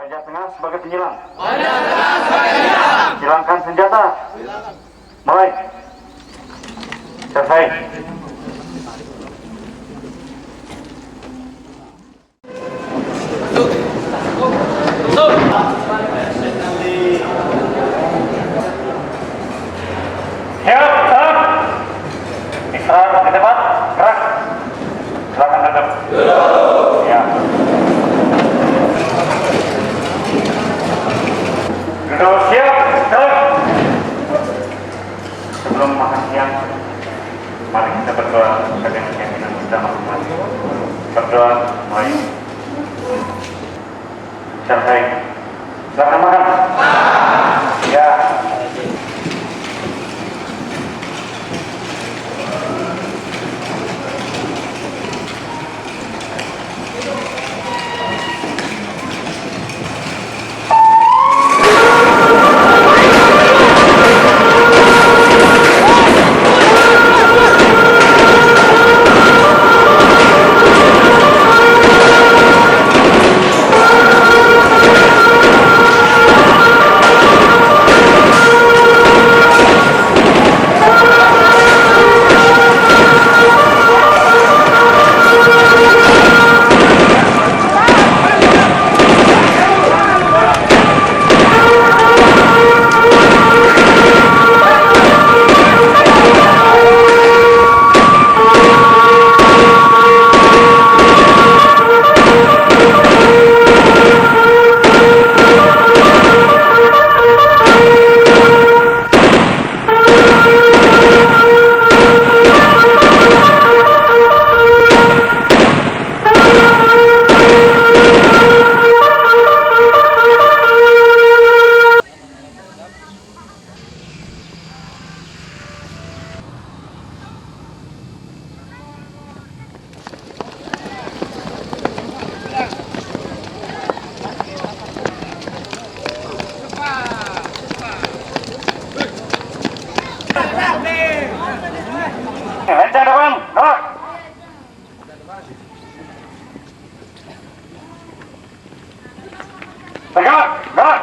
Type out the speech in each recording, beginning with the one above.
Wajah tengah sebagai penyilang. Wajah tengah sebagai penyilang. Silangkan senjata. Mulai. Selesai. Siap, siap. Istirahat di tempat, gerak. Silakan hadap. Ya. Duduk siap, gerak. Sebelum makan siang, mari kita berdoa dengan keyakinan kita masing-masing. Berdoa, mulai. Selesai. Silakan makan. Ya. Lencang depan, gerak. Tegak, gerak.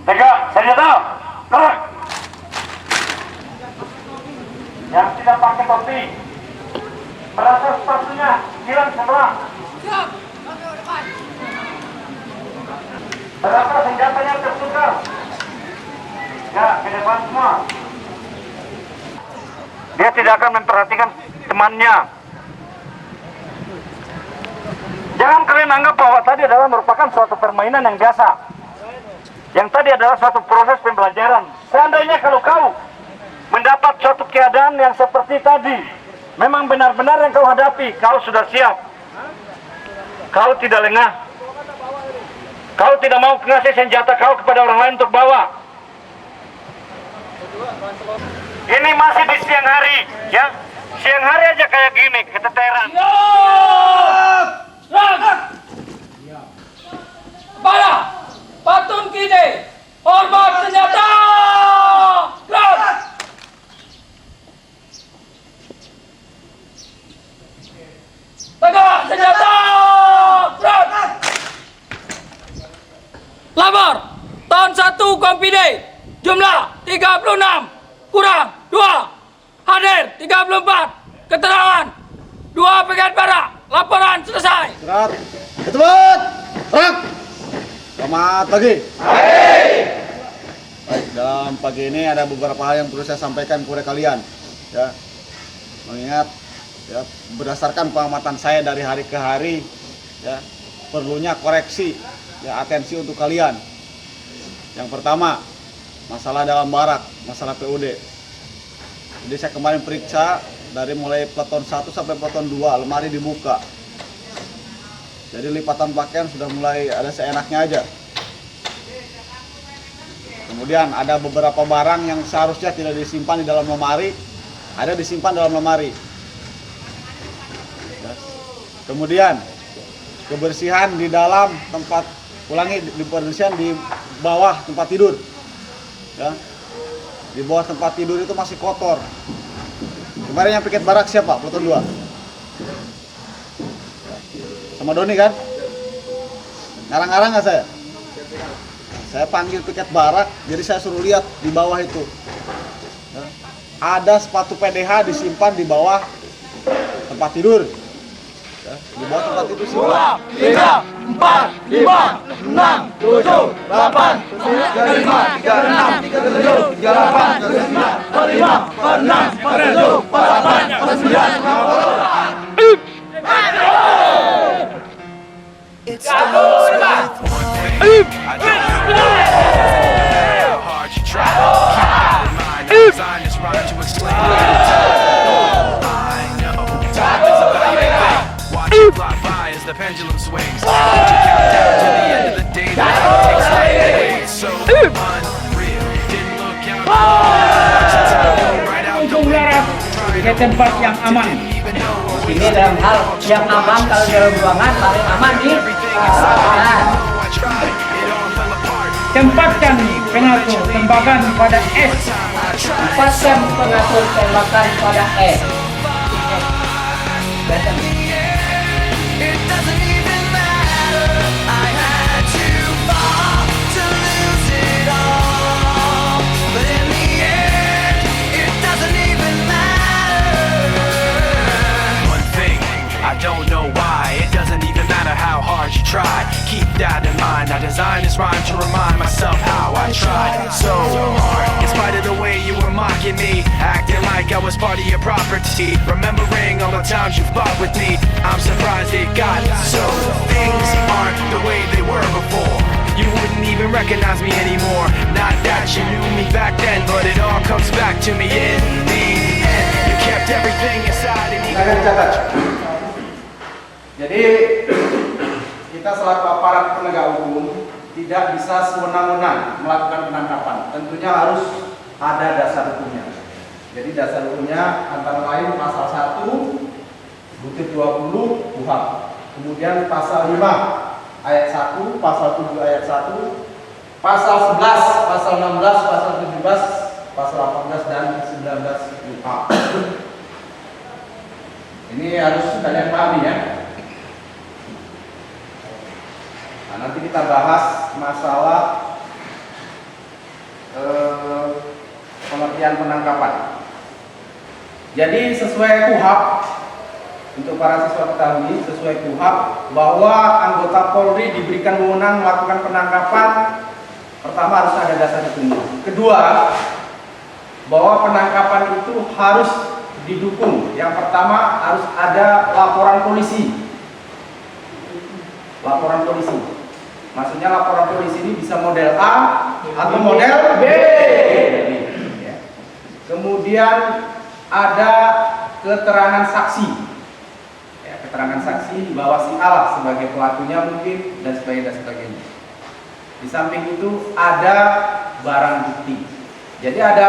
Tegak, senjata, gerak. Yang tidak pakai topi, merasa sepatunya hilang sebelah. Berapa senjatanya tertukar? Ya, ke depan semua. Dia tidak akan memperhatikan temannya. Jangan kalian anggap bahwa tadi adalah merupakan suatu permainan yang biasa. Yang tadi adalah suatu proses pembelajaran. Seandainya kalau kau mendapat suatu keadaan yang seperti tadi, memang benar-benar yang kau hadapi, kau sudah siap. Kau tidak lengah. Kau tidak mau ngasih senjata kau kepada orang lain untuk bawa. Ini masih di siang hari, ya. Siang hari aja kayak gini, keteteran. Kepala, patun kide, hormat senjata. Gerak. Tegak senjata. Gerak. Lapor, tahun 1 Kompide, jumlah 36, kurang 2, hadir 34, keterangan 2 pekan barak, laporan selesai. Gerak, cepat, gerak. Selamat pagi. Baik, dalam pagi ini ada beberapa hal yang perlu saya sampaikan kepada kalian. Ya, mengingat ya, berdasarkan pengamatan saya dari hari ke hari, ya, perlunya koreksi, ya, atensi untuk kalian. Yang pertama, masalah dalam barak, masalah PUD. Jadi saya kemarin periksa dari mulai peleton 1 sampai peleton 2, lemari dibuka. Jadi lipatan pakaian sudah mulai ada seenaknya aja. Kemudian ada beberapa barang yang seharusnya tidak disimpan di dalam lemari, ada disimpan dalam lemari. Kemudian kebersihan di dalam tempat, ulangi, kebersihan di bawah tempat tidur. Ya, di bawah tempat tidur itu masih kotor. Kemarin yang piket barak siapa? Peleton 2 sama Doni kan? Ngarang-ngarang nggak saya? Saya panggil piket barak, jadi saya suruh lihat di bawah itu. Ya. Ada sepatu PDH disimpan di bawah tempat tidur. Ya. Di bawah tempat tidur sih. 2, 3, 4, 5, 6, 7, 8, 9, 5, 36, 37, 38, 39, 45, 46, 47, 48, 49, 50. It starts with one thing. I don't know how hard you try. Keep in mind, I designed this rhyme to explain what I know. Time is a valuable thing. Watch it fly by as the pendulum swings. Watch it count down to the end of the day. The clock takes away. It's so unreal. Didn't look out. Watch it go right out the window. Ke tempat yang aman. Ini dalam hal yang aman, kalau dalam ruangan paling aman di Tempatkan pengatur tembakan pada S. tempatkan pengatur tembakan pada S. It doesn't even matter. I had to fall to lose it all. But in the end, it doesn't even matter. One thing, I don't know why. It doesn't even matter how hard you try. Keep that in mind. I designed this rhyme to remind myself how I tried so hard. In spite of the way you were mocking me, acting like I was part of your property. Remembering all the times you fought with me, I'm surprised it got so. Things aren't the way they were before. You wouldn't even recognize me anymore. Not that you knew me back then, but it all comes back to me in the end. You kept everything inside and even Catat. Jadi kita selaku aparat penegak hukum tidak bisa sewenang-wenang melakukan penangkapan. Tentunya harus ada dasar hukumnya. Jadi dasar hukumnya antara lain pasal 1 butir 20 KUHP. Kemudian pasal 5 ayat 1, pasal 7 ayat 1, pasal 11, pasal 16, pasal 17, pasal 18 dan 19 KUHP. Ini harus kalian pahami ya. Nah, nanti kita bahas masalah pengertian penangkapan. Jadi sesuai KUHP, untuk para siswa ketahui, sesuai KUHP bahwa anggota Polri diberikan wewenang melakukan penangkapan. Pertama harus ada dasar hukumnya. Kedua, bahwa penangkapan itu harus didukung. Yang pertama harus ada laporan polisi. Laporan polisi. Maksudnya laporan polisi ini bisa model A atau model B. Kemudian ada keterangan saksi. Ya, keterangan saksi bahwa si A sebagai pelakunya mungkin dan sebagainya. Di samping itu ada barang bukti. Jadi ada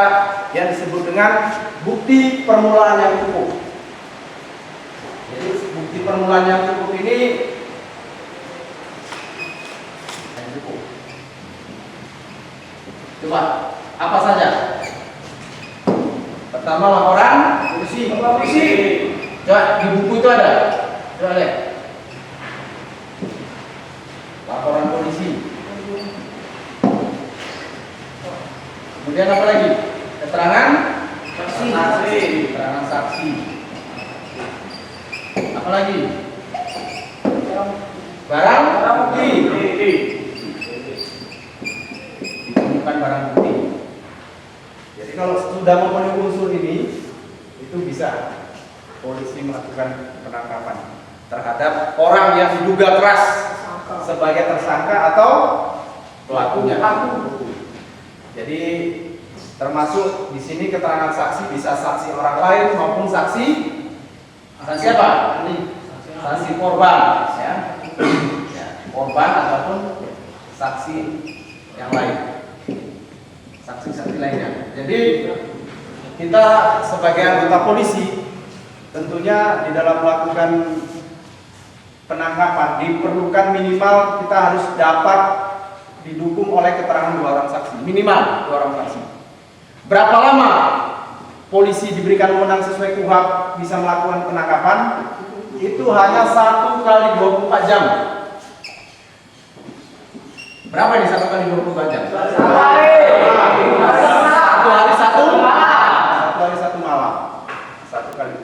yang disebut dengan bukti permulaan yang cukup. Jadi bukti permulaan yang cukup ini coba apa saja? Pertama laporan polisi. Coba di buku itu ada. Coba lihat. Laporan polisi. Kemudian apa lagi? Keterangan saksi. Keterangan saksi. Apa lagi? Barang bukti. Ditemukan barang bukti. Jadi kalau sudah memenuhi unsur ini, itu bisa polisi melakukan penangkapan terhadap orang yang diduga keras sebagai tersangka atau pelakunya. Jadi termasuk di sini keterangan saksi bisa saksi orang lain maupun saksi siapa? Saksi korban, ya. Korban ataupun saksi yang lain, saksi-saksi lainnya. Jadi kita sebagai anggota polisi tentunya di dalam melakukan penangkapan diperlukan minimal kita harus dapat didukung oleh keterangan 2 orang saksi, minimal 2 orang saksi. Berapa lama polisi diberikan wewenang sesuai KUHP bisa melakukan penangkapan? Itu hanya 1 kali 24 jam. Berapa ini 1 kali 24 jam? 1 hari 1 malam. 1 kali.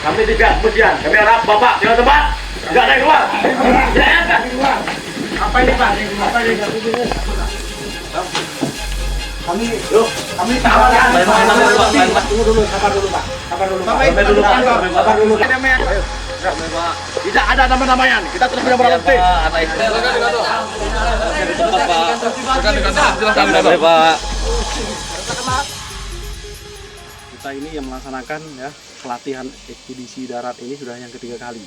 Kami tidak kemudian, kami harap Bapak jangan tempat, tidak ada yang keluar. Apa ini Pak? Apa ini? Kami tawarkan. Tunggu dulu, sabar dulu Pak. Sabar dulu Pak. Tidak ada nama-namanya, kita tidak punya barang bukti. Kita ini yang melaksanakan ya pelatihan ekspedisi darat ini sudah yang ketiga kali.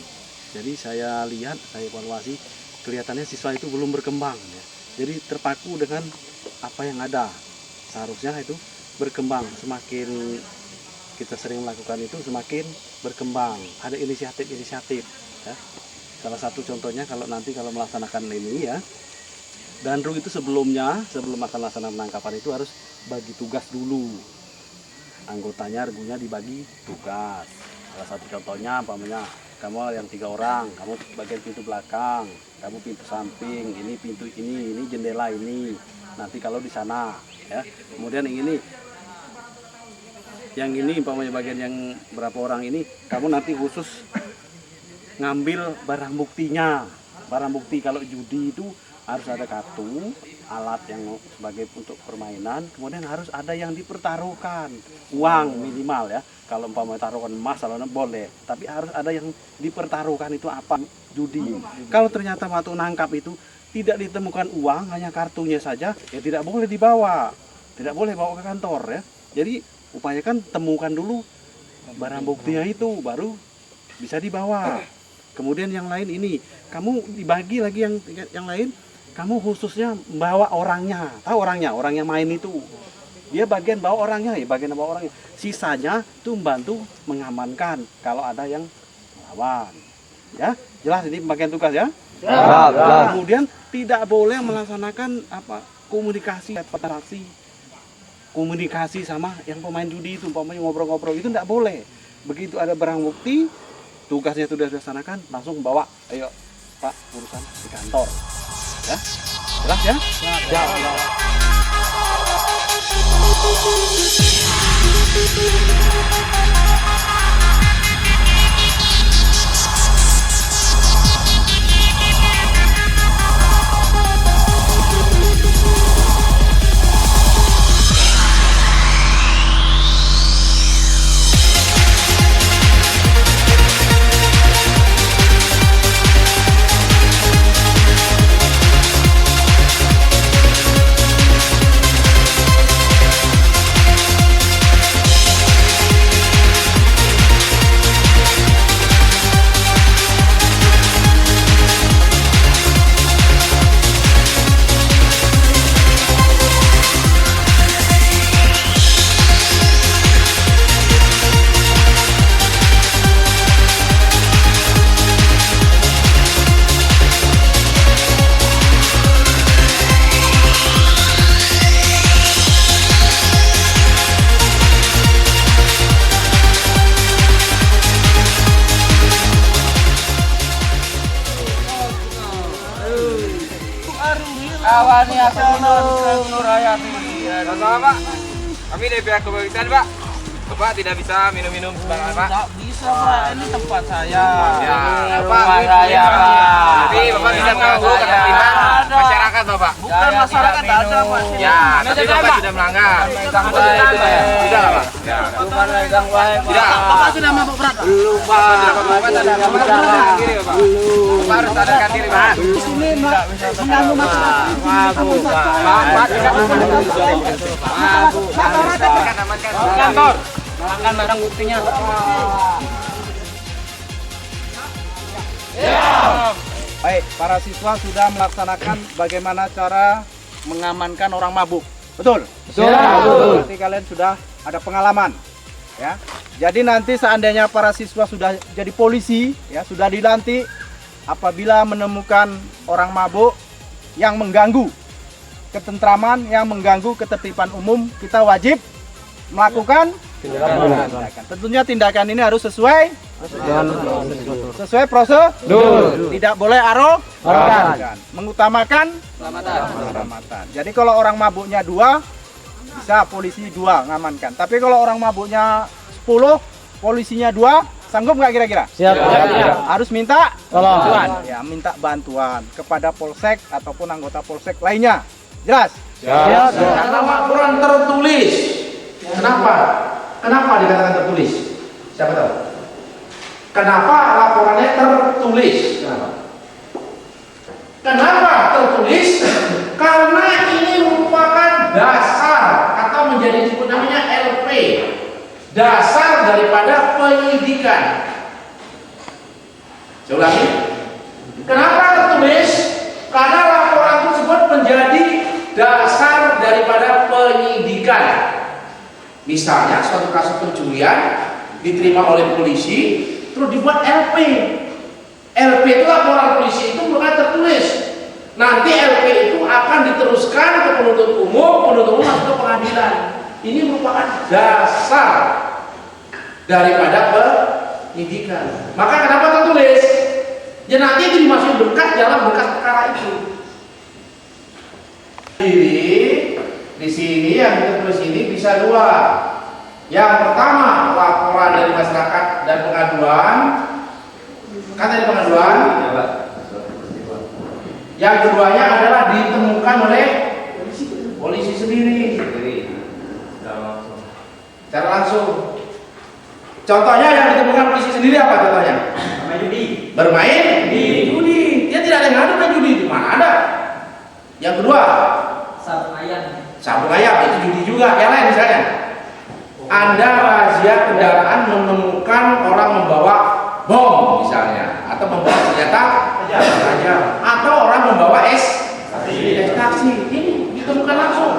Jadi saya lihat, saya evaluasi, kelihatannya siswa itu belum berkembang ya. Jadi terpaku dengan apa yang ada. Seharusnya itu berkembang, semakin kita sering melakukan itu semakin berkembang. Ada inisiatif-inisiatif ya. Salah satu contohnya kalau nanti kalau melaksanakan ini ya, Danru itu sebelum akan melaksanakan penangkapan itu harus bagi tugas dulu. Anggotanya regunya dibagi tugas. Salah satu contohnya umpamanya kamu yang 3 orang, kamu bagian pintu belakang, kamu pintu samping, ini pintu ini jendela ini. Nanti kalau di sana ya. Kemudian yang ini umpamanya bagian yang berapa orang ini, kamu nanti khusus ngambil barang buktinya. Barang bukti kalau judi itu harus ada kartu, alat yang sebagai untuk permainan, kemudian harus ada yang dipertaruhkan, uang minimal ya. Kalau umpamanya taruhkan emas, boleh, tapi harus ada yang dipertaruhkan. Itu apa? Judi. Kalau ternyata waktu nangkap itu tidak ditemukan uang, hanya kartunya saja, ya tidak boleh dibawa, tidak boleh bawa ke kantor ya. Jadi upayakan temukan dulu barang buktinya itu, baru bisa dibawa. Kemudian yang lain ini, kamu dibagi lagi yang lain. Kamu khususnya bawa orangnya, tahu orangnya, orang yang main itu. Dia bagian bawa orangnya, ya bagian bawa orangnya. Sisanya tuh membantu mengamankan kalau ada yang melawan. Ya, jelas ini bagian tugas ya. Kemudian tidak boleh melaksanakan komunikasi, interaksi, komunikasi sama yang pemain judi itu, umpamanya ngobrol-ngobrol itu tidak boleh. Begitu ada barang bukti, tugasnya sudah dilaksanakan, langsung bawa, ayo Pak, urusan di kantor. Ya, jelas ya? Rawani Asono Nuraya. Sama Pak. Kami dari pihak kepolisian Pak. Bapak tidak bisa minum-minum sembarangan Pak. Tak bisa Pak, ini tempat saya. Ya, Rumah saya Pak. Tapi Bapak bisa mengganggu ketertiban masyarakat Bapak. Bukan masyarakat ada Pak. Ya, tapi Bapak sudah melanggar. Sudah lah Pak. Ya. Bukan legang wae Pak. Tidak. Bapak sudah mabuk berat. Belum Pak. Bapak tidak sadarkan diri Bapak. Bapak harus sadarkan diri Pak. Di sini mengganggu masyarakat. Mabuk Pak. Bapak tidak mabuk. Amankan. Kantor. Akan barang buktinya. Baik, para siswa sudah melaksanakan bagaimana cara mengamankan orang mabuk. Betul? Betul. Berarti kalian sudah ada pengalaman. Ya. Jadi nanti seandainya para siswa sudah jadi polisi, ya, sudah dilantik, apabila menemukan orang mabuk yang mengganggu ketentraman, yang mengganggu ketertiban umum, kita wajib melakukan tindakan. Tentunya tindakan ini harus sesuai prosedur. Tidak boleh arogan. Mengutamakan keselamatan. Jadi kalau orang mabuknya 2, bisa polisi 2 ngamankan. Tapi kalau orang mabuknya 10, polisinya 2, sanggup nggak kira-kira? Siap. Harus minta bantuan. Ya, minta bantuan kepada polsek ataupun anggota polsek lainnya. Jelas? Karena laporan tertulis. Kenapa? Kenapa dikatakan tertulis? Siapa tahu? Kenapa laporannya tertulis? Kenapa tertulis? Karena ini merupakan dasar atau menjadi disebut namanya LP, dasar daripada penyidikan. Saya ulangi. Kenapa tertulis? Karena laporan tersebut menjadi dasar daripada penyidikan. Misalnya suatu kasus pencurian diterima oleh polisi, terus dibuat LP. LP itu laporan polisi itu merupakan tertulis. Nanti LP itu akan diteruskan ke penuntut umum masuk ke pengadilan. Ini merupakan dasar daripada penyidikan. Maka kenapa tertulis? Ya nanti itu dimasukkan berkas dalam berkas perkara itu. Di sini yang ditulis ini bisa 2. Yang pertama, laporan dari masyarakat dan pengaduan. Kan tadi pengaduan. Yang keduanya adalah ditemukan oleh polisi sendiri. Secara langsung. Contohnya yang ditemukan polisi sendiri apa contohnya? Bermain di judi. Dia tidak ada yang ngadu main judi, di mana ada. Yang kedua, sabung ayam itu judi juga. Yang lain misalnya, Anda razia kendaraan menemukan orang membawa bom misalnya, atau membawa senjata tajam, atau orang membawa ekstasi. Ini ditemukan langsung.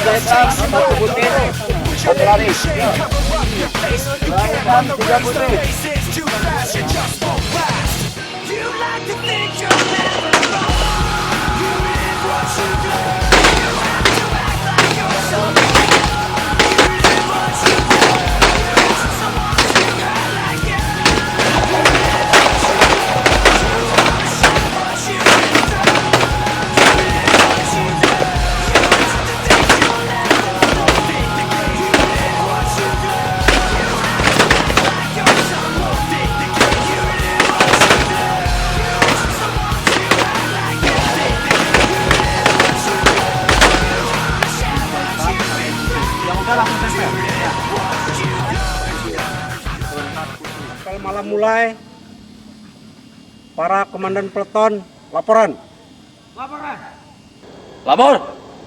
Tiga hitam, 4 putih, 1 lari. Dua hitam, 3 putih. Kalau malam mulai, para komandan peleton laporan. Lapor.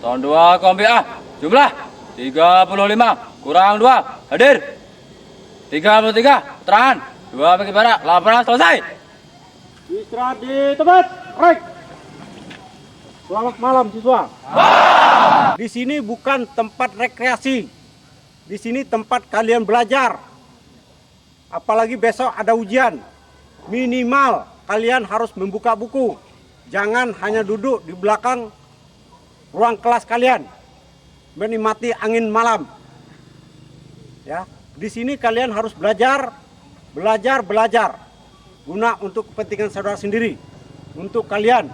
Tahun 2 Kompi A. Jumlah 35 kurang 2. Hadir. 33. Keterangan. 2 bagi barak. Laporan selesai. Istirahat di tempat. Rek. Selamat malam siswa. Di sini bukan tempat rekreasi. Di sini tempat kalian belajar. Apalagi besok ada ujian. Minimal kalian harus membuka buku. Jangan hanya duduk di belakang ruang kelas kalian menikmati angin malam. Ya, di sini kalian harus belajar. Guna untuk kepentingan saudara sendiri. Untuk kalian,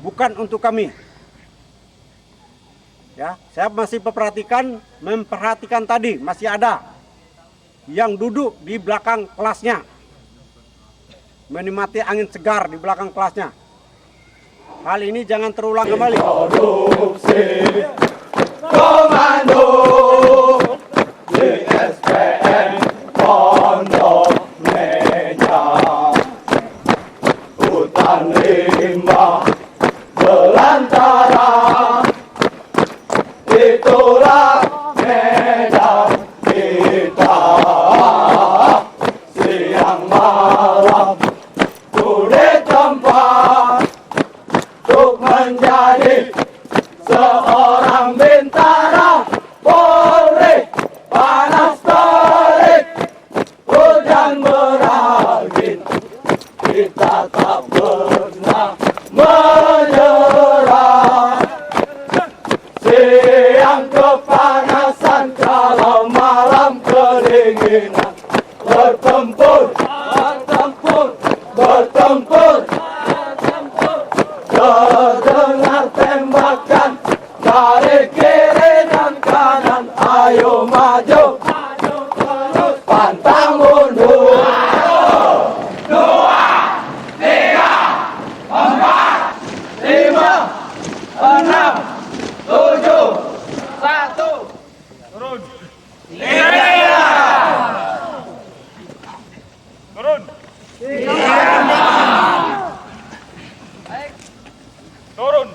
bukan untuk kami. Ya, saya masih memperhatikan tadi masih ada yang duduk di belakang kelasnya, menikmati angin segar di belakang kelasnya. Hal ini jangan terulang kembali. Komando DSPN Pondok Meja, hutan rimba belantara, itulah medan kita. Siang malam ku di tempat untuk menjadi seorang bintara. Polri panas terik, hujan berangin, kita tak pernah menyerah. Siang kepanasan, kalau malam kedinginan, bertempur, terdengar tembakan dari kiri dan kanan. Ayo maju, pantang mundur. 1, 2, 3, 4, 5, 6, 7, 1. Turun. Turun. Turun.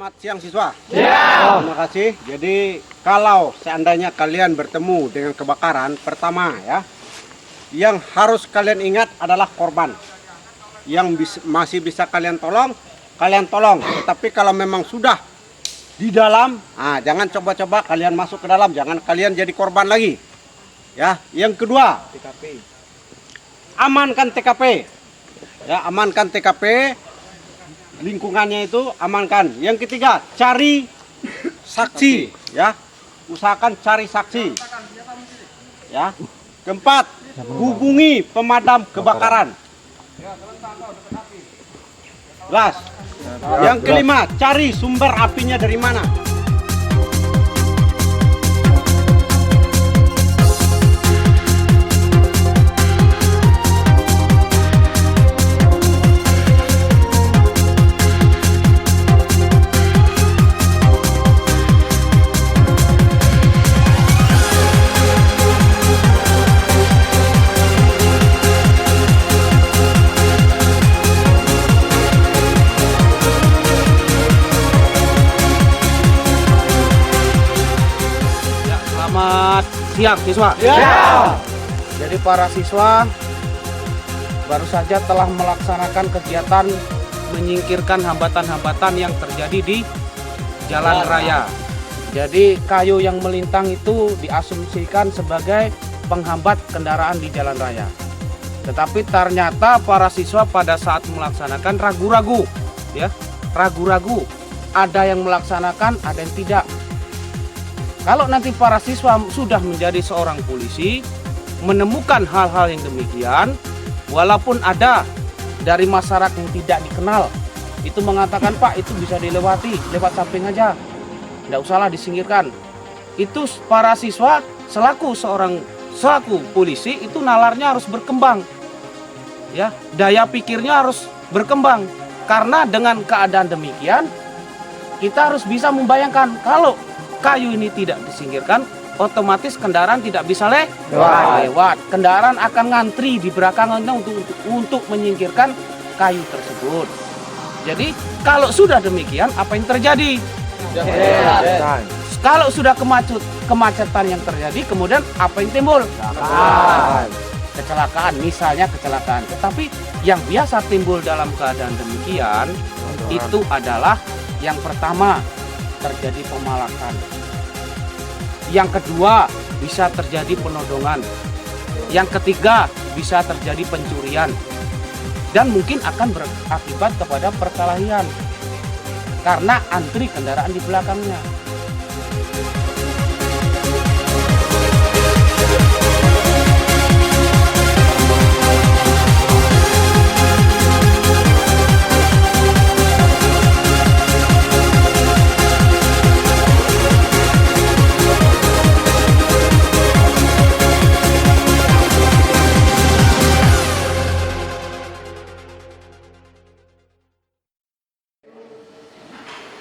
Selamat siang siswa. Terima kasih. Jadi kalau seandainya kalian bertemu dengan kebakaran, pertama ya, yang harus kalian ingat adalah korban. Yang masih bisa kalian tolong. Tetapi kalau memang sudah di dalam, jangan coba-coba kalian masuk ke dalam, jangan kalian jadi korban lagi. Ya, yang kedua, amankan TKP. Ya, amankan TKP. Lingkungannya itu amankan. Yang ketiga, cari saksi, ya. Usahakan cari saksi. Ya. Keempat, hubungi pemadam kebakaran. Jelas. Yang kelima, cari sumber apinya dari mana. Siap siswa? Ya. Jadi para siswa baru saja telah melaksanakan kegiatan menyingkirkan hambatan-hambatan yang terjadi di jalan raya. Jadi kayu yang melintang itu diasumsikan sebagai penghambat kendaraan di jalan raya. Tetapi ternyata para siswa pada saat melaksanakan ragu-ragu, ya, ragu-ragu. Ada yang melaksanakan, ada yang tidak. Kalau nanti para siswa sudah menjadi seorang polisi, menemukan hal-hal yang demikian, walaupun ada dari masyarakat yang tidak dikenal, itu mengatakan, Pak, itu bisa dilewati, lewat samping aja, tidak usahlah disingkirkan. Itu para siswa selaku polisi itu nalarnya harus berkembang, ya, daya pikirnya harus berkembang. Karena dengan keadaan demikian, kita harus bisa membayangkan kalau kayu ini tidak disingkirkan, otomatis kendaraan tidak bisa lewat. Kendaraan akan ngantri di belakangnya untuk menyingkirkan kayu tersebut. Jadi kalau sudah demikian, apa yang terjadi? Kalau sudah kemacetan yang terjadi, kemudian apa yang timbul? Kecelakaan, misalnya kecelakaan. Tetapi yang biasa timbul dalam keadaan demikian, itu adalah yang pertama, terjadi pemalakan. Yang kedua, bisa terjadi penodongan. Yang ketiga, bisa terjadi pencurian. Dan mungkin akan berakibat kepada perkelahian karena antri kendaraan di belakangnya.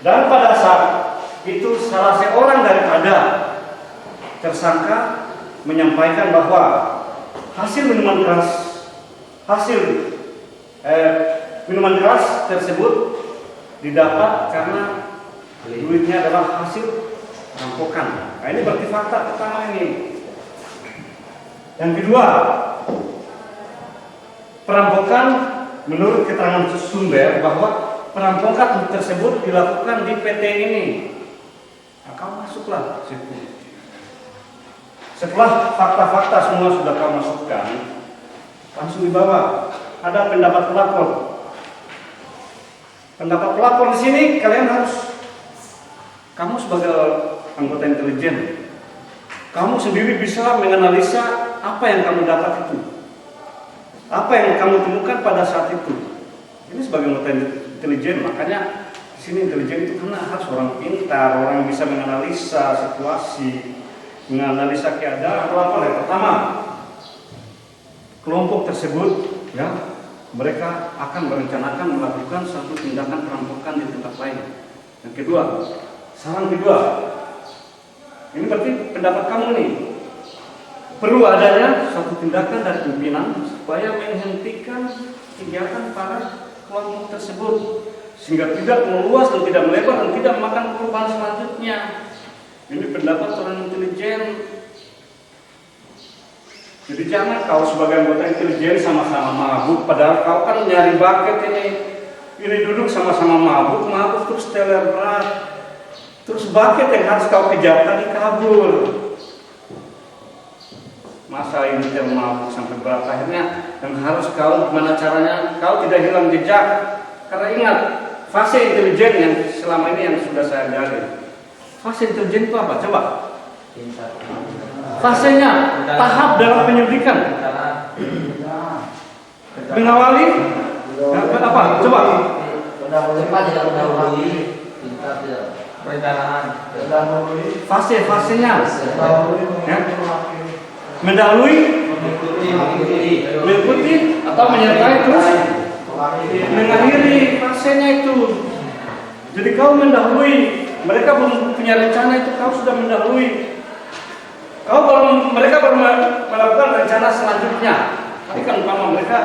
Dan pada saat itu salah seorang daripada tersangka menyampaikan bahwa hasil minuman keras tersebut didapat karena duitnya adalah hasil rampokan. Nah, ini berarti fakta pertama ini. Yang kedua, perampokan menurut keterangan sumber bahwa perampokan tersebut dilakukan di PT ini. Nah, kau masuklah situ. Setelah fakta-fakta semua sudah kau masukkan, langsung dibawa. Ada pendapat pelapor. Pendapat pelapor di sini kalian harus, kamu sebagai anggota intelijen, kamu sendiri bisa menganalisa apa yang kamu dapat itu, apa yang kamu temukan pada saat itu. Ini sebagai anggota intelijen, makanya di sini intelijen itu karena harus orang pintar, orang yang bisa menganalisa situasi, menganalisa keadaan. Pelapor yang pertama, kelompok tersebut, ya, mereka akan merencanakan melakukan satu tindakan perampokan di tempat lain. Yang kedua, saran kedua, ini berarti pendapat kamu nih, perlu adanya satu tindakan dari pimpinan supaya menghentikan kegiatan para kelompok tersebut, sehingga tidak meluas dan tidak melebar dan tidak memakan perubahan selanjutnya. Ini pendapat orang intelijen. Jadi jangan kau sebagai anggota intelijen sama-sama mabuk, padahal kau kan nyari bucket ini. Ini duduk sama-sama mabuk terus teler berat. Terus bucket yang harus kau kejar tadi kabur. Masa ini dia mabuk sampai berat, akhirnya yang harus kau gimana caranya kau tidak hilang jejak. Karena ingat, fase intelijen yang selama ini yang sudah saya gali. Fase intelijen itu apa? Coba. Fasenya tahap dalam penyelidikan. Mengawali apa? Coba. Cepat tidak mendahului, pintar tidak perencanaan. Fase-fasenya. Ya. Mendahului, mengikuti atau menyertai terus mengakhiri fasenya itu. Jadi kau mendahului, mereka belum punya rencana itu kau sudah mendahului. Mereka baru melakukan rencana selanjutnya. Tadi kan umpama mereka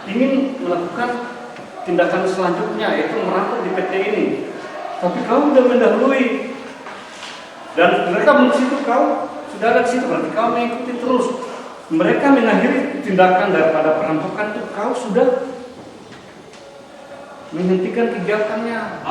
ingin melakukan tindakan selanjutnya, yaitu merampok di PT ini. Tapi kau sudah mendahului. Dan mereka belum situ, kau sudah ada di situ, berarti kau mengikuti terus. Mereka mengakhiri tindakan daripada perampokan itu, kau sudah menghentikan kegiatannya.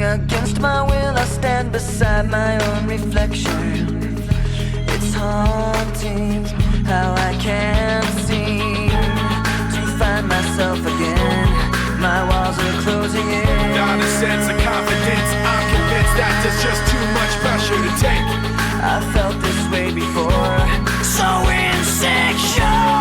Against my will, I stand beside my own reflection. It's haunting how I can't seem to find myself again. My walls are closing in. Not a sense of confidence. I'm convinced that there's just too much pressure to take. I felt this way before. So insecure.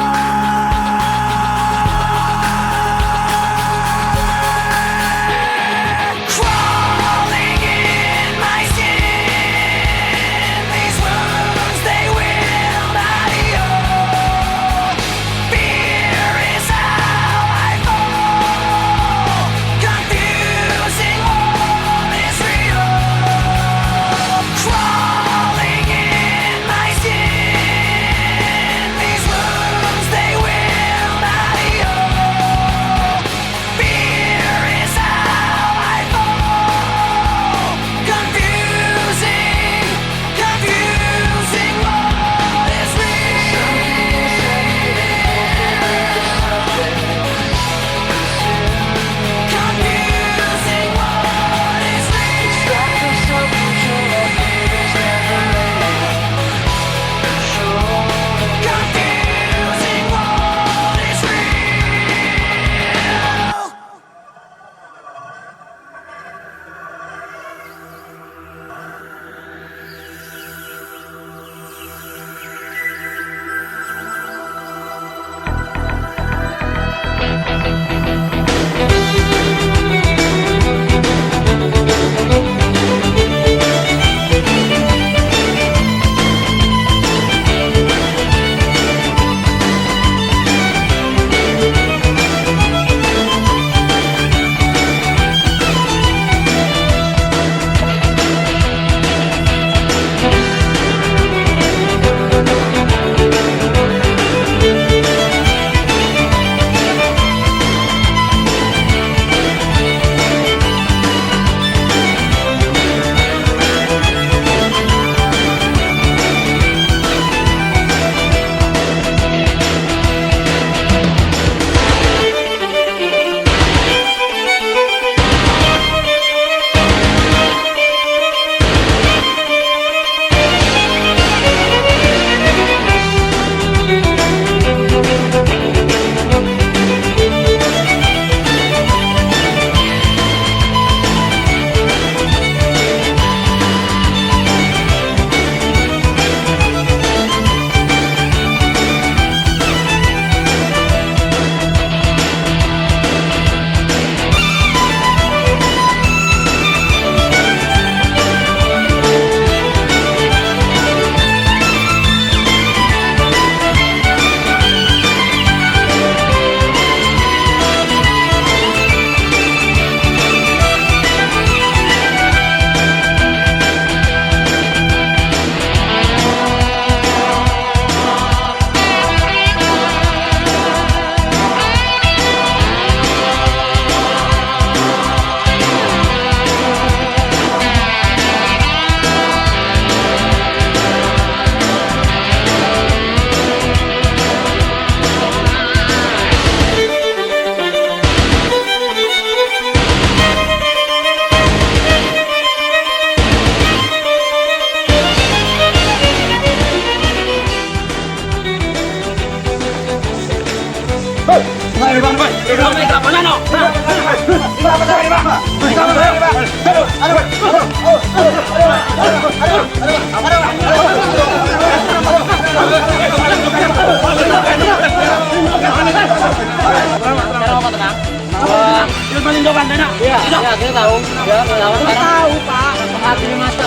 Iya, kita tahu. Ya, melawan tahu, Pak. Menghadiri masa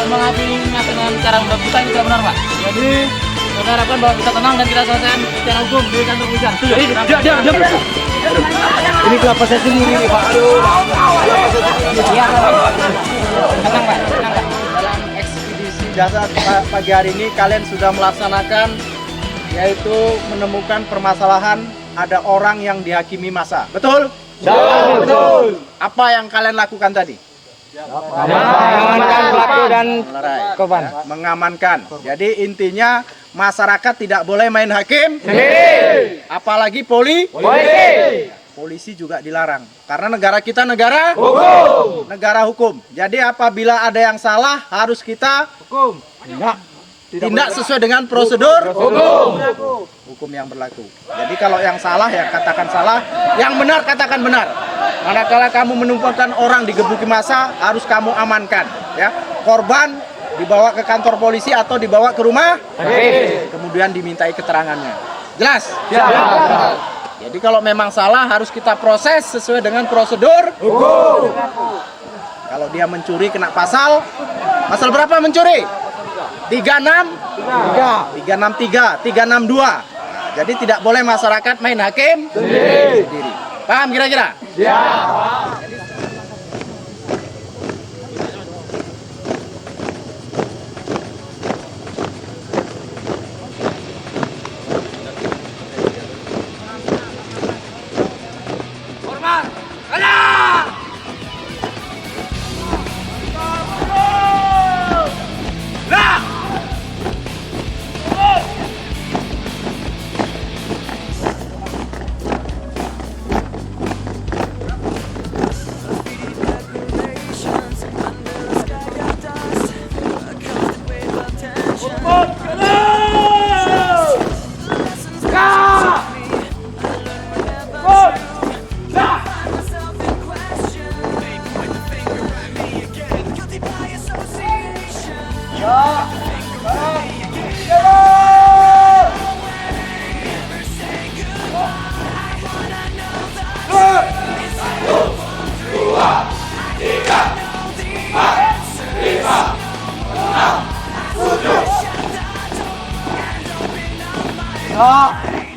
dengan cara membuka itu tidak benar, Pak. Jadi, kita harapkan bahwa kita tenang dan kita selesaikan secara hukum di kantor polisian. Setuju? Diam. Ini kelapa saya sendiri nih, Pak. Aduh. Iya. Tenang, Pak. Dalam ekspedisi dasar pagi hari ini kalian sudah melaksanakan yaitu menemukan permasalahan ada orang yang dihakimi massa. Betul? Betul. Apa yang kalian lakukan tadi? Mengamankan pelaku dan korban. Mengamankan. Jadi intinya masyarakat tidak boleh main hakim. Apalagi polisi juga dilarang. Karena negara kita negara hukum. Negara hukum. Jadi apabila ada yang salah harus kita tindak sesuai dengan prosedur hukum yang berlaku. Jadi kalau yang salah ya katakan salah, yang benar katakan benar. Manakala kamu menumpangkan orang digebuki massa harus kamu amankan, ya. Korban dibawa ke kantor polisi atau dibawa ke rumah, kemudian dimintai keterangannya. Jelas? Jadi kalau memang salah harus kita proses sesuai dengan prosedur hukum. Kalau dia mencuri kena pasal berapa mencuri? 363, 362. Jadi tidak boleh masyarakat main hakim sendiri. Paham kira-kira?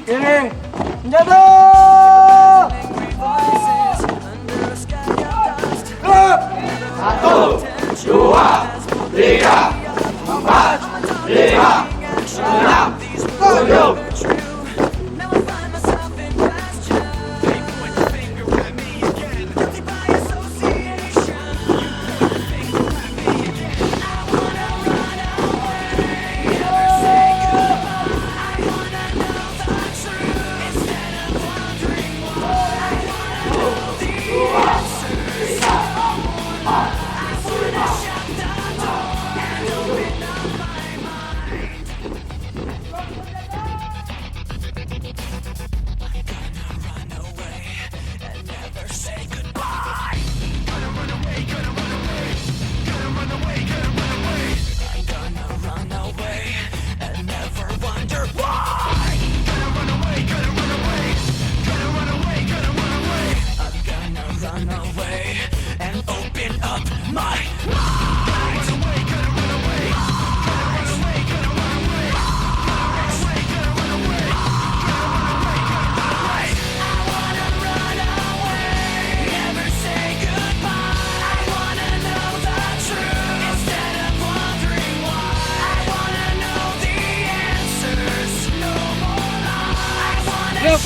Ini menjadi Satu, dua, tiga, empat, lima, enam, tujuh.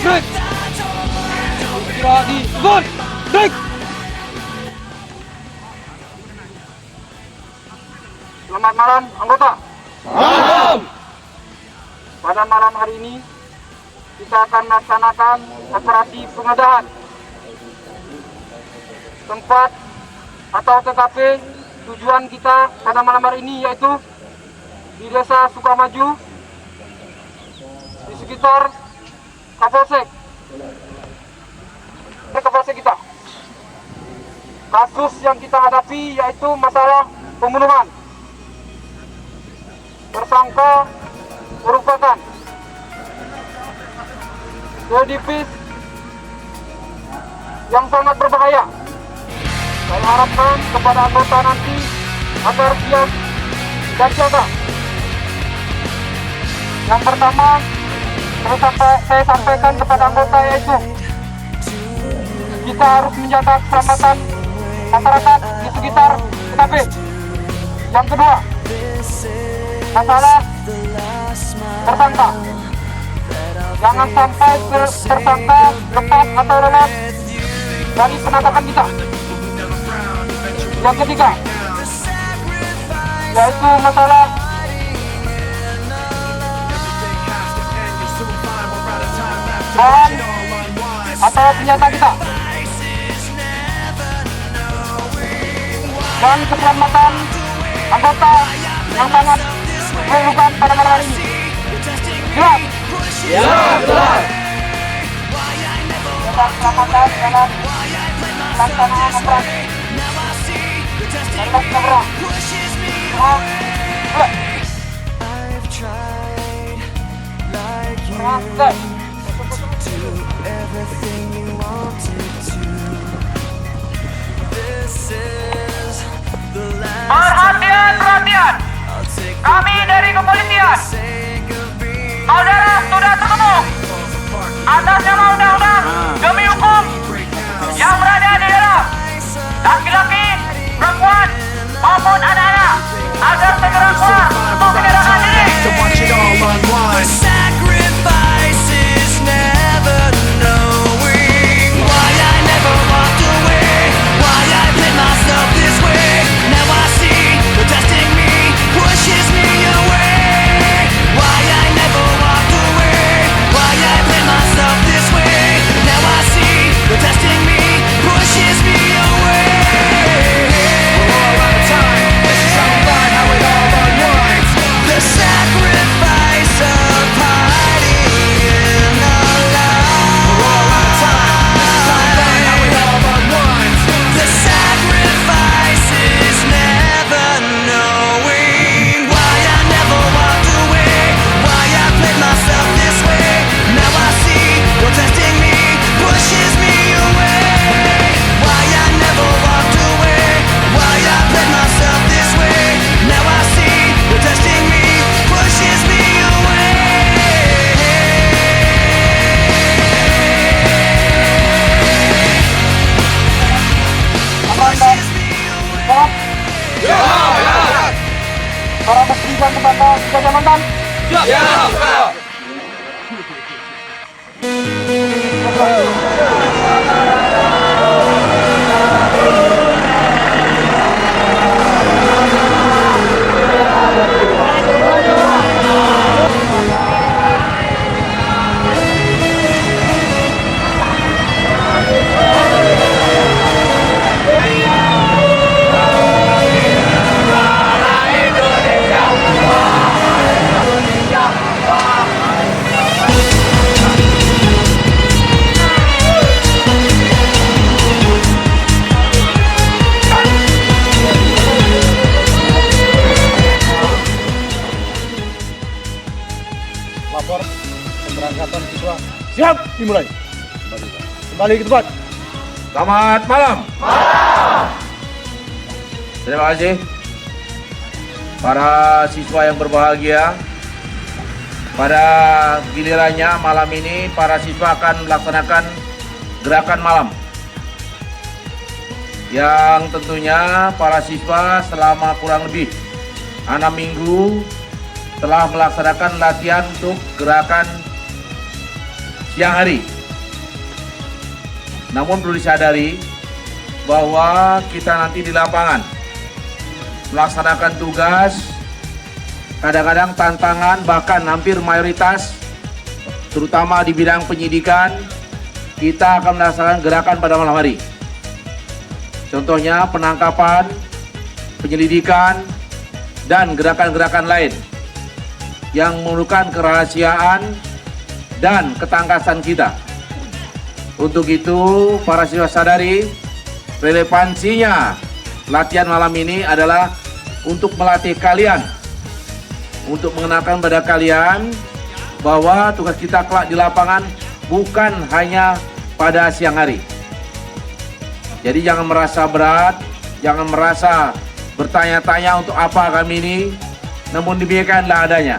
break. Kira di good break. Selamat malam anggota. Malam. Pada malam hari ini kita akan melaksanakan operasi penggeledahan tempat atau TKP. Tujuan kita pada malam hari ini yaitu di Desa Sukamaju di sekitar Kapolsek. preoccupasi kita. Kasus yang kita hadapi yaitu masalah pembunuhan. Tersangka merupakan kedipis yang sangat berbahaya. Saya harapkan kepada anggota nanti agar siap dan siaga. Yang pertama, saya sampaikan kepada anggota yaitu kita harus menjaga keselamatan masyarakat di sekitar TKP. Yang kedua, masalah tersangka. Jangan sampai tersangka lepas atau lolos dari penangkapan kita. Yang ketiga, yaitu masalah bahan atau senjata kita dan keselamatan anggota yang sangat diperlukan pada malam hari ini. Jelas? Ya, jelas. Tentang keselamatan dalam pelaksanaan operasi. Marilah kita berang. Perhatian, perhatian. Kami dari kepolisian. Saudara sudah tertemu atas nama undang-undang demi hukum yang berada di dalam laki-laki, perempuan maupun anak-anak agar segera keluar untuk menyerahkan diri. Para bukti dan tembakau sudah diamankan? Siap. Lapor pemberangkatan siswa siap dimulai. Kembali ke tempat. Selamat malam. Terima kasih para siswa yang berbahagia. Pada gilirannya malam ini para siswa akan melaksanakan gerakan malam yang tentunya para siswa selama kurang lebih 6 minggu telah melaksanakan latihan untuk gerakan siang hari. Namun perlu disadari bahwa kita nanti di lapangan melaksanakan tugas, kadang-kadang tantangan, bahkan hampir mayoritas terutama di bidang penyidikan kita akan melaksanakan gerakan pada malam hari. Contohnya penangkapan, penyelidikan, dan gerakan-gerakan lain yang memerlukan kerahasiaan dan ketangkasan kita. Untuk itu, para siswa sadari relevansinya latihan malam ini adalah untuk melatih kalian, untuk mengenalkan pada kalian bahwa tugas kita kelak di lapangan bukan hanya pada siang hari. Jadi jangan merasa berat, jangan merasa bertanya-tanya untuk apa kami ini, namun dibiarkanlah adanya.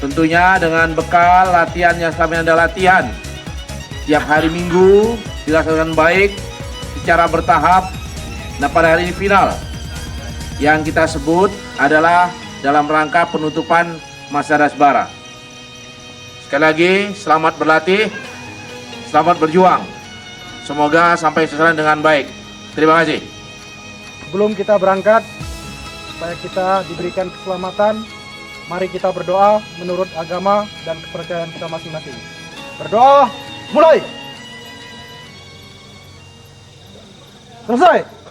Tentunya dengan bekal latihan yang selama ini Anda latihan tiap hari Minggu dilaksanakan baik secara bertahap. Nah, pada hari ini final yang kita sebut adalah dalam rangka penutupan masa Dasbara. Sekali lagi selamat berlatih, selamat berjuang. Semoga sampai sasaran dengan baik. Terima kasih. Sebelum kita berangkat, supaya kita diberikan keselamatan, mari kita berdoa menurut agama dan kepercayaan kita masing-masing. Berdoa, mulai! Selesai!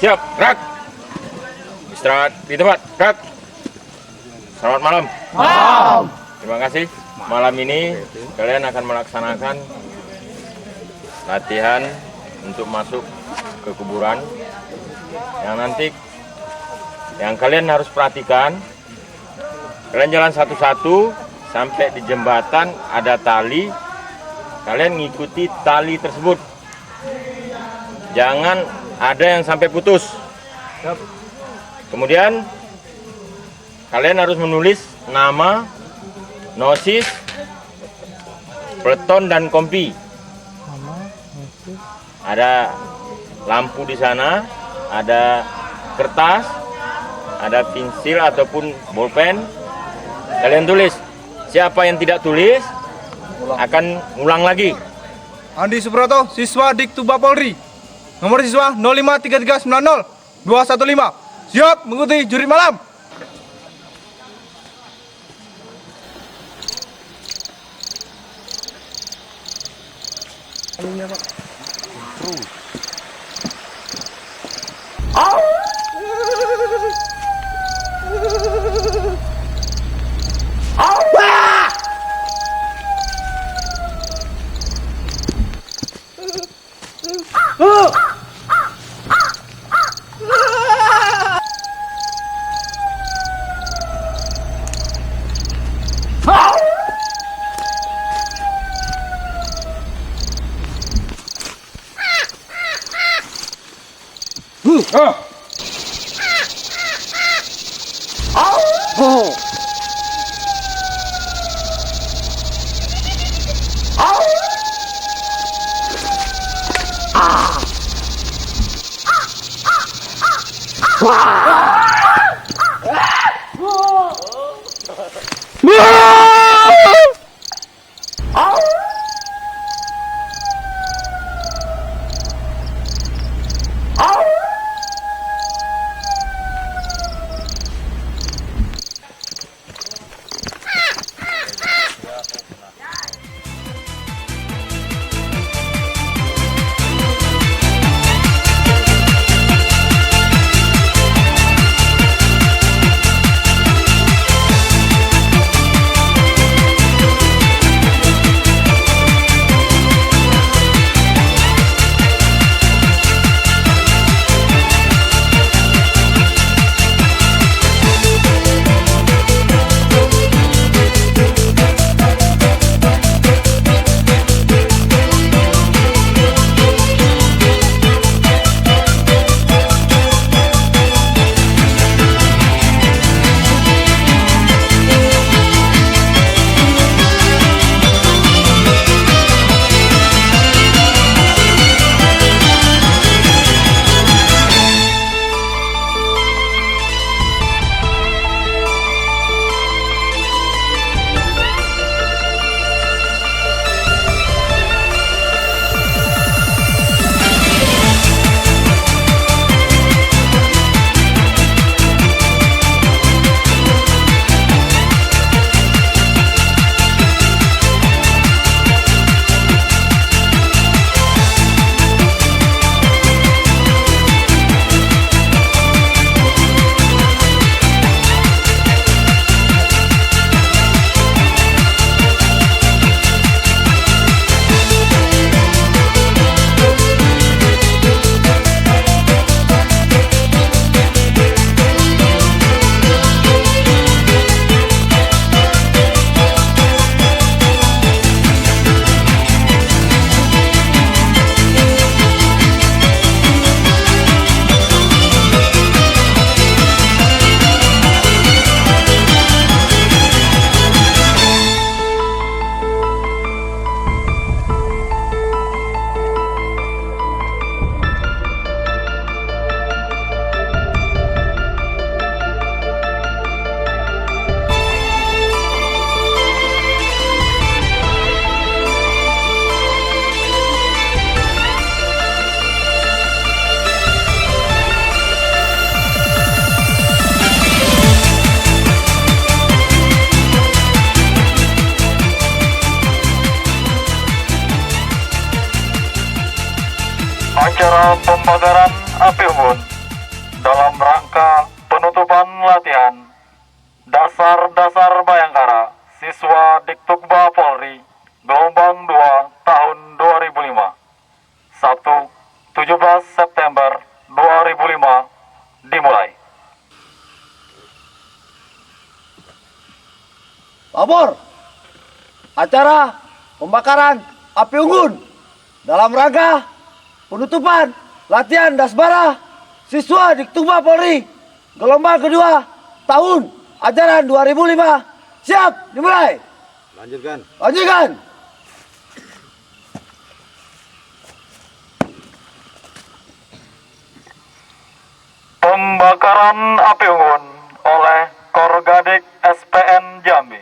Siap, gerak. Istirahat di tempat, gerak. Selamat malam. Malam. Terima kasih. Malam ini kalian akan melaksanakan latihan untuk masuk ke kuburan. Yang nanti yang kalian harus perhatikan, kalian jalan satu-satu sampai di jembatan ada tali. Kalian ngikuti tali tersebut. Jangan ada yang sampai putus. Kemudian kalian harus menulis nama, nosis, peleton dan kompi. Ada lampu di sana, ada kertas, ada pensil ataupun bolpen. Kalian tulis. Siapa yang tidak tulis akan ulang lagi. Andi Suproto, siswa Diktuba Polri. Nomor siswa 053390 215. Siap mengikuti jurit malam. upacara pembakaran api unggun dalam rangka penutupan latihan Dasar-Dasar Bayangkara siswa Diktubba Polri gelombang 2 tahun 2005 Sabtu 17 September 2005 dimulai. Lapor acara pembakaran api unggun dalam rangka penutupan latihan Dasbara siswa Diktubba Polri gelombang kedua tahun ajaran 2005 siap dimulai. Lanjutkan. Pembakaran api unggun oleh Korgadik SPN Jambi.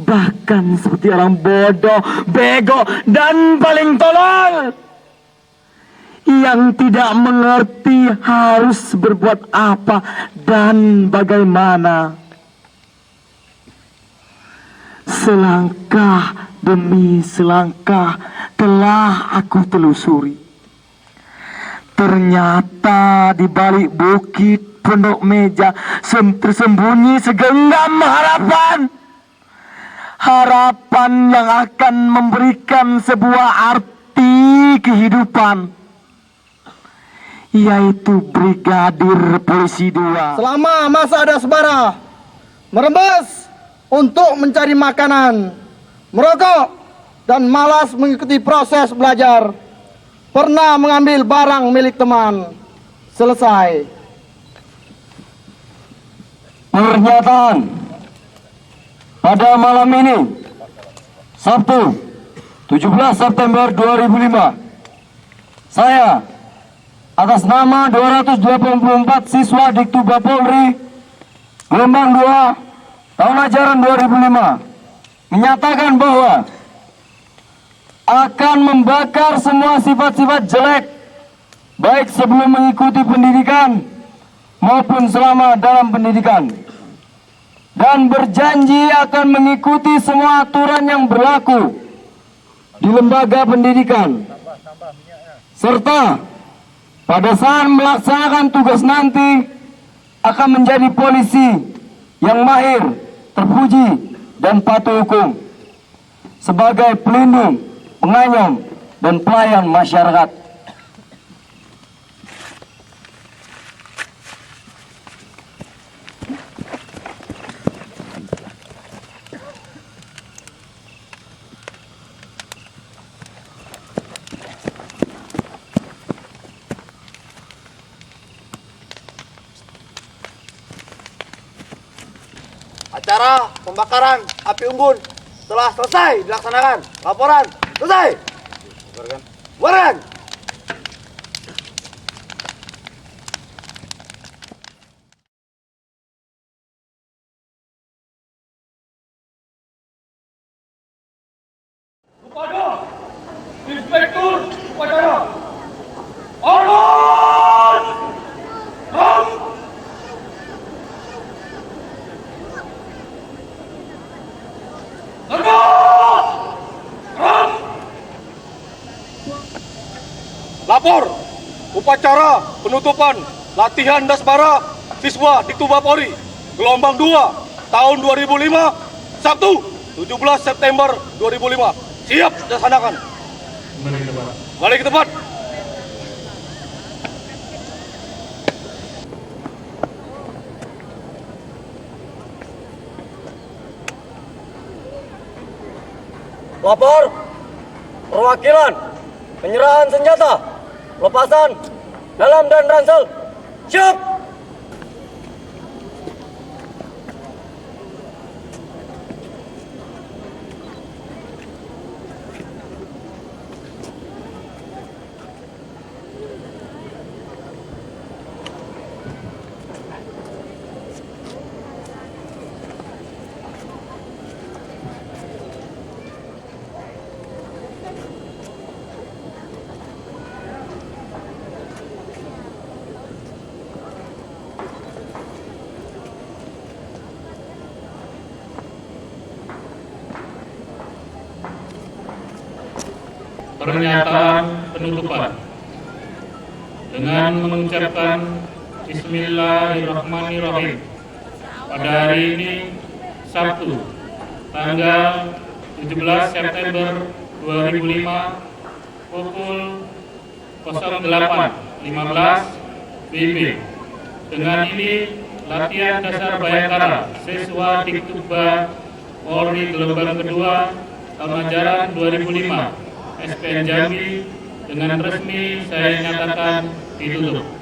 Bahkan seperti orang bodoh, bego, dan paling tolol yang tidak mengerti harus berbuat apa dan bagaimana. Selangkah demi selangkah telah aku telusuri. Ternyata di balik bukit Pondok Meja tersembunyi segenggam harapan. Harapan yang akan memberikan sebuah arti kehidupan, yaitu Brigadir Polisi 2. Selama masa Dasbara merembes untuk mencari makanan, merokok, dan malas mengikuti proses belajar, pernah mengambil barang milik teman. Selesai. Pernyataan. Pada malam ini, Sabtu 17 September 2005, saya atas nama 284 siswa Diktubba Polri gelombang 2 tahun ajaran 2005 menyatakan bahwa akan membakar semua sifat-sifat jelek baik sebelum mengikuti pendidikan maupun selama dalam pendidikan, dan berjanji akan mengikuti semua aturan yang berlaku di lembaga pendidikan, serta pada saat melaksanakan tugas nanti akan menjadi polisi yang mahir, terpuji, dan patuh hukum sebagai pelindung, pengayom, dan pelayan masyarakat. Acara pembakaran api unggun telah selesai dilaksanakan. Laporan selesai. Bubarkan. Kepada Inspektur Upacara Ormas Ram Lapor upacara penutupan latihan Dasbara siswa Diktubba Polri gelombang 2 tahun 2005 Sabtu 17 September 2005 siap dilaksanakan. Balik ke tempat. Lapor perwakilan, penyerahan senjata, lepasan, dalam dan ransel. Siap! Pernyataan penutupan dengan mengucapkan Bismillahirrahmanirrahim. Pada hari ini Sabtu tanggal 17 September 2005 pukul 08.15 WIB. Dengan ini latihan dasar Bayangkara siswa Diktuba Polri gelombang kedua tahun ajaran 2005 SPN Jambi dengan resmi saya nyatakan ditutup.